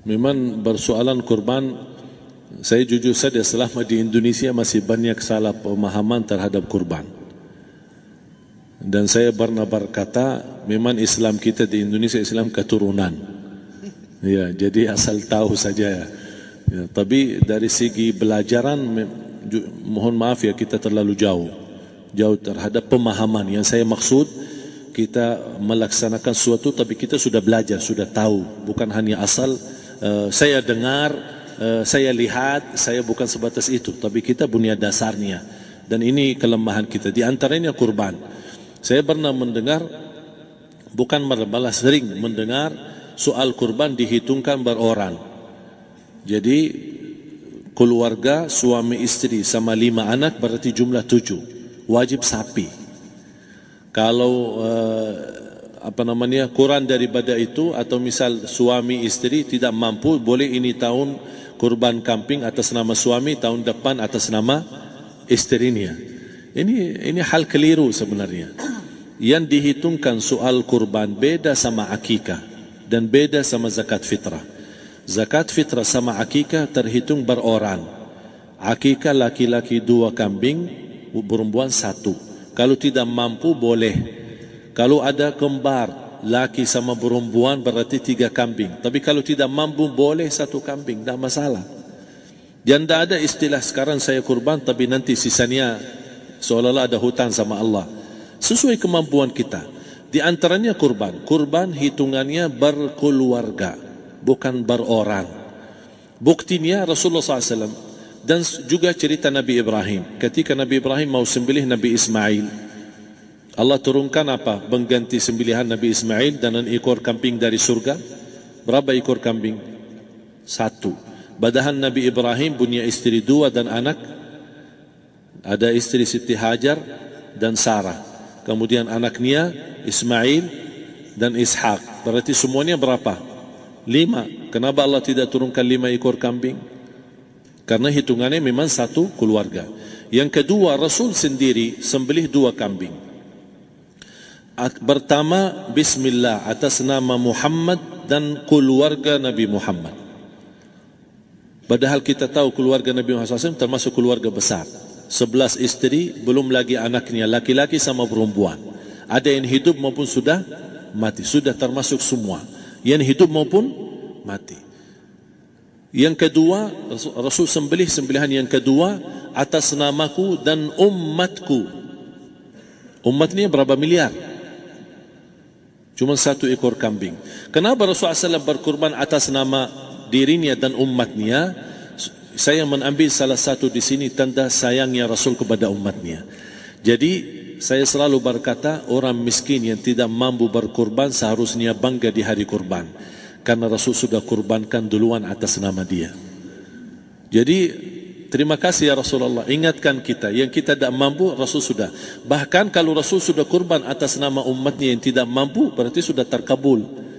Memang persoalan kurban, saya jujur saja selama di Indonesia masih banyak salah pemahaman terhadap kurban. Dan saya pernah berkata, memang Islam kita di Indonesia Islam keturunan. Ya, jadi asal tahu saja. Ya, tapi dari segi belajaran, mohon maaf ya, kita terlalu jauh terhadap pemahaman. Yang saya maksud, kita melaksanakan sesuatu tapi kita sudah belajar, sudah tahu, bukan hanya asal saya dengar, saya lihat, saya bukan sebatas itu, tapi kita punya dasarnya. Dan ini kelemahan kita, di antaranya kurban. Saya pernah mendengar, bukan malah sering mendengar soal kurban dihitungkan beroran. Jadi keluarga suami istri sama 5 anak berarti jumlah 7, wajib sapi. Kalau kurang daripada itu, atau misal suami istri tidak mampu, boleh ini tahun kurban kambing atas nama suami, tahun depan atas nama istrinya. Ini hal keliru sebenarnya. Yang dihitungkan soal kurban beda sama akikah dan beda sama zakat fitrah. Zakat fitrah sama akikah terhitung beroran. Akikah laki-laki 2 kambing, perempuan 1. Kalau tidak mampu boleh. Kalau ada kembar laki sama perempuan berarti 3 kambing. Tapi kalau tidak mampu boleh 1 kambing, tidak masalah. Dan tidak ada istilah sekarang saya kurban tapi nanti sisanya seolah-olah ada hutang sama Allah. Sesuai kemampuan kita. Di antaranya kurban. Kurban hitungannya berkeluarga, bukan beroran. Buktinya Rasulullah SAW dan juga cerita Nabi Ibrahim. Ketika Nabi Ibrahim mau sembelih Nabi Ismail, Allah turunkan apa? Mengganti sembelihan Nabi Ismail dengan ekor kambing dari surga. Berapa ekor kambing? 1. Padahal Nabi Ibrahim punya istri 2 dan anak. Ada istri Siti Hajar dan Sarah. Kemudian anaknya Ismail dan Ishak. Berarti semuanya berapa? 5. Kenapa Allah tidak turunkan 5 ekor kambing? Karena hitungannya memang 1 keluarga. Yang kedua, Rasul sendiri sembelih 2 kambing. Pertama, Bismillah atas nama Muhammad dan keluarga Nabi Muhammad. Padahal kita tahu keluarga Nabi Muhammad SAW termasuk keluarga besar. 11 istri, belum lagi anaknya, laki-laki sama perempuan. Ada yang hidup maupun sudah mati. Sudah termasuk semua. Yang hidup maupun mati. Yang kedua, Rasul sembelihan yang kedua atas namaku dan umatku. Umat ini berapa miliar? Cuma 1 ekor kambing. Kenapa Rasulullah SAW berkurban atas nama dirinya dan umatnya? Saya mengambil salah satu di sini tanda sayangnya Rasul kepada umatnya. Jadi saya selalu berkata, orang miskin yang tidak mampu berkurban seharusnya bangga di hari kurban, karena Rasul sudah kurbankan duluan atas nama dia. Jadi terima kasih ya Rasulullah, ingatkan kita. Yang kita tidak mampu, Rasul sudah. Bahkan kalau Rasul sudah kurban atas nama umatnya yang tidak mampu, berarti sudah terkabul.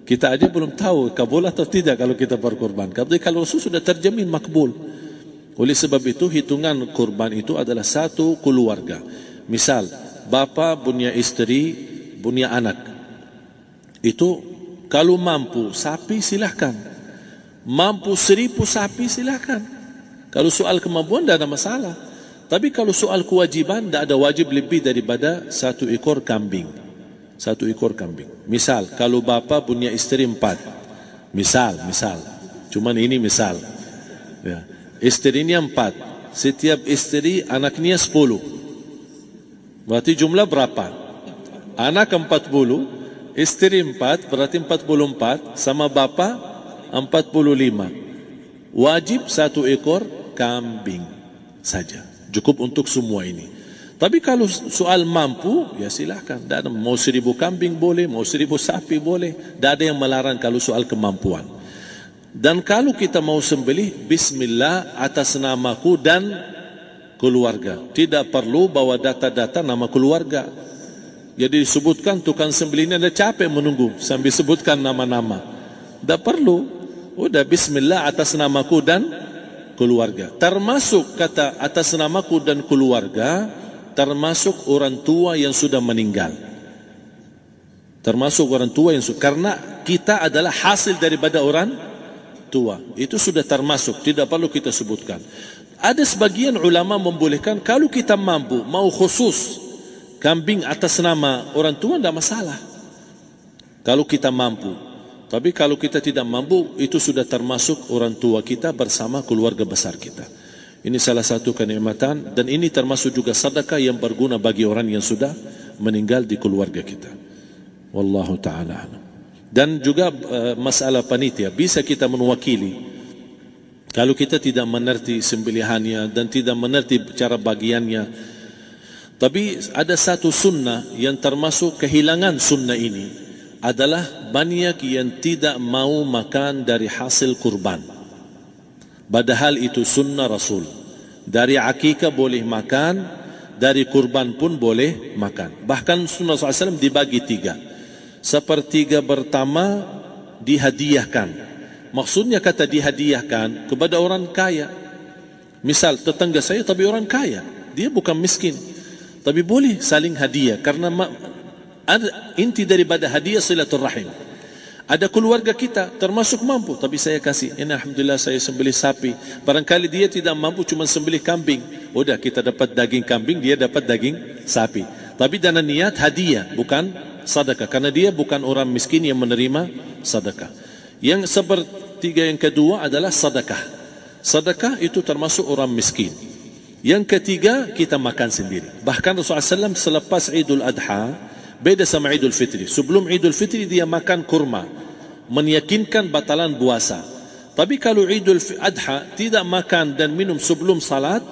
Kita aja belum tahu kabul atau tidak kalau kita berkurban. Tapi kalau Rasul sudah terjamin makbul. Oleh sebab itu, hitungan kurban itu adalah 1 keluarga. Misal, bapa punya istri, punya anak. Itu kalau mampu sapi silahkan. Mampu 1000 sapi silahkan. Kalau soal kemampuan tidak ada masalah. Tapi kalau soal kewajiban, tidak ada wajib lebih daripada 1 ekor kambing. 1 ekor kambing. Misal, kalau bapa punya istri 4. Misal. Cuman ini misal. Ya. Istrinya 4. Setiap istri anaknya 10. Berarti jumlah berapa? Anak 40, istri 4, berarti 44, sama bapa 45. Wajib 1 ekor kambing saja, cukup untuk semua ini. Tapi kalau soal mampu, ya silahkan. Mau 1000 kambing boleh, mau 1000 sapi boleh. Tidak ada yang melarang kalau soal kemampuan. Dan kalau kita mau sembelih, Bismillah atas namaku dan keluarga. Tidak perlu bawa data-data nama keluarga. Jadi disebutkan tukang sembelihnya ada capek menunggu sambil sebutkan nama-nama. Tidak perlu. Udah Bismillah atas namaku dan keluarga. Termasuk kata atas namaku dan keluarga, termasuk orang tua yang sudah meninggal. Termasuk orang tua yang sudah, karena kita adalah hasil daripada orang tua. Itu sudah termasuk, tidak perlu kita sebutkan. Ada sebagian ulama membolehkan kalau kita mampu, mau khusus kambing atas nama orang tua, tidak masalah. Kalau kita mampu. Tapi kalau kita tidak mampu, itu sudah termasuk orang tua kita bersama keluarga besar kita. Ini salah satu kenikmatan, dan ini termasuk juga sedekah yang berguna bagi orang yang sudah meninggal di keluarga kita. Wallahu ta'ala. Dan juga masalah panitia, bisa kita mewakili. Kalau kita tidak mengerti sembelihannya dan tidak mengerti cara bagiannya. Tapi ada satu sunnah yang termasuk kehilangan sunnah ini, adalah banyak yang tidak mau makan dari hasil kurban. Padahal itu sunnah Rasul. Dari akikah boleh makan, dari kurban pun boleh makan. Bahkan sunnah SAW dibagi 3. Sepertiga pertama dihadiahkan. Maksudnya kata dihadiahkan kepada orang kaya. Misal tetangga saya tapi orang kaya, dia bukan miskin, tapi boleh saling hadiah. Karena inti daripada hadiah silaturrahim. Ada keluarga kita termasuk mampu, tapi saya kasih, ini alhamdulillah saya sembelih sapi. Barangkali dia tidak mampu, cuma sembelih kambing. Udah, kita dapat daging kambing, dia dapat daging sapi. Tapi dengan niat hadiah, bukan sedekah. Karena dia bukan orang miskin yang menerima sedekah. Yang sepertiga yang kedua adalah sedekah. Sedekah itu termasuk orang miskin. Yang ketiga, kita makan sendiri. Bahkan Rasulullah SAW selepas Idul Adha, beda sama Idul Fitri. Sebelum Idul Fitri dia makan kurma, meyakinkan batalan puasa. Tapi kalau Idul Adha tidak makan dan minum sebelum salat,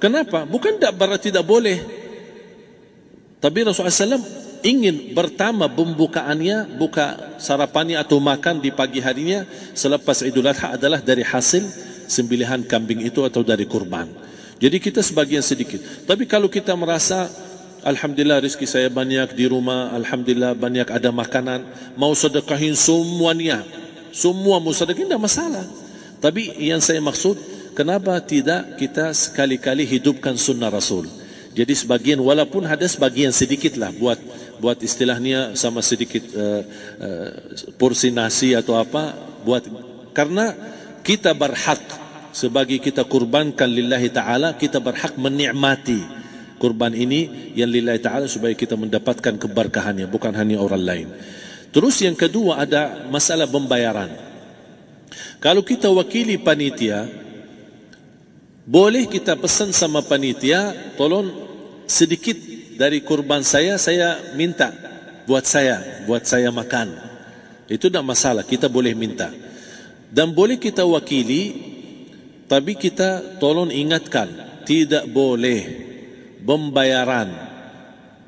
kenapa? Bukan berarti tidak boleh. Tapi Rasulullah SAW ingin pertama pembukaannya, buka sarapannya atau makan di pagi harinya selepas Idul Adha adalah dari hasil sembelihan kambing itu atau dari kurban. Jadi kita sebagian sedikit. Tapi kalau kita merasa alhamdulillah rezeki saya banyak di rumah, alhamdulillah banyak ada makanan, mau sedekahin semuanya, semua mau sedekahin, tidak masalah. Tapi yang saya maksud, kenapa tidak kita sekali-kali hidupkan sunnah Rasul? Jadi sebagian, walaupun ada sebagian sedikit lah, buat istilahnya sama sedikit porsi nasi atau apa, karena kita berhak sebagai kita kurbankan lillahi ta'ala, kita berhak menikmati kurban ini yang lillahi ta'ala supaya kita mendapatkan keberkahannya, bukan hanya orang lain. Terus yang kedua ada masalah pembayaran. Kalau kita wakili panitia, boleh kita pesan sama panitia, tolong sedikit dari kurban saya minta buat saya makan. Itu tidak masalah, kita boleh minta. Dan boleh kita wakili, tapi kita tolong ingatkan, tidak boleh pembayaran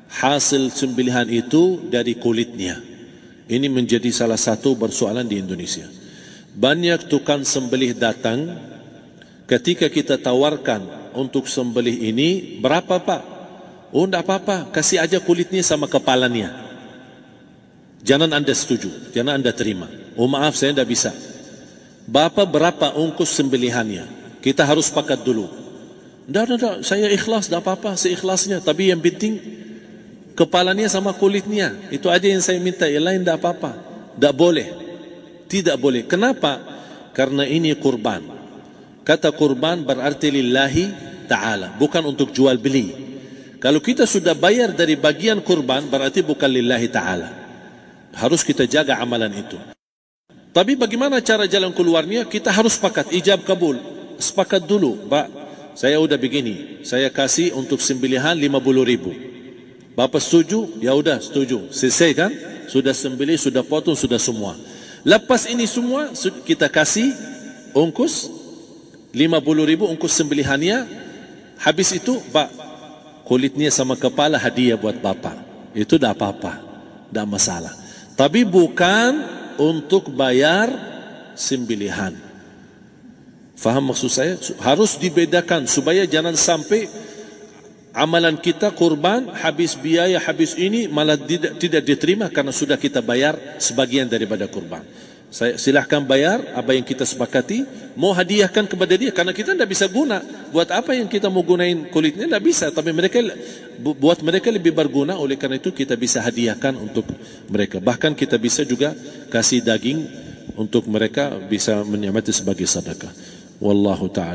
hasil sembelihan itu dari kulitnya. Ini menjadi salah satu persoalan di Indonesia. Banyak tukang sembelih datang, ketika kita tawarkan untuk sembelih ini, berapa Pak? Oh, tidak apa-apa, kasih aja kulitnya sama kepalanya. Jangan Anda setuju, jangan Anda terima. Oh maaf, saya tidak bisa. Bapak berapa ongkos sembelihannya? Kita harus sepakat dulu. Tidak, saya ikhlas, tidak apa-apa, seikhlasnya. Tapi yang penting kepalanya sama kulitnya. Itu aja yang saya minta, yang lain tidak apa-apa. Tidak boleh. Tidak boleh. Kenapa? Karena ini kurban. Kata kurban berarti lillahi ta'ala, bukan untuk jual beli. Kalau kita sudah bayar dari bagian kurban, berarti bukan lillahi ta'ala. Harus kita jaga amalan itu. Tapi bagaimana cara jalan keluarnya? Kita harus sepakat, ijab kabul. Sepakat dulu, Pak, saya udah begini, saya kasih untuk sembelihan 50.000. Bapak setuju? Ya udah setuju. Selesai kan? Sudah sembelih, sudah potong, sudah semua. Lepas ini semua, kita kasih ongkos 50.000 ongkos sembelihannya. Habis itu, Pak, kulitnya sama kepala hadiah buat Bapak. Itu tidak apa-apa, tidak masalah. Tapi bukan untuk bayar sembelihan. Faham maksud saya? Harus dibedakan supaya jangan sampai amalan kita kurban, habis biaya, habis ini malah tidak diterima karena sudah kita bayar sebagian daripada kurban. Saya silahkan bayar apa yang kita sepakati, mau hadiahkan kepada dia karena kita tidak bisa guna. Buat apa yang kita mau gunain kulitnya, tidak bisa. Tapi mereka, buat mereka lebih berguna, oleh karena itu kita bisa hadiahkan untuk mereka. Bahkan kita bisa juga kasih daging untuk mereka bisa menikmati sebagai sedekah. Wallahu ta'ala.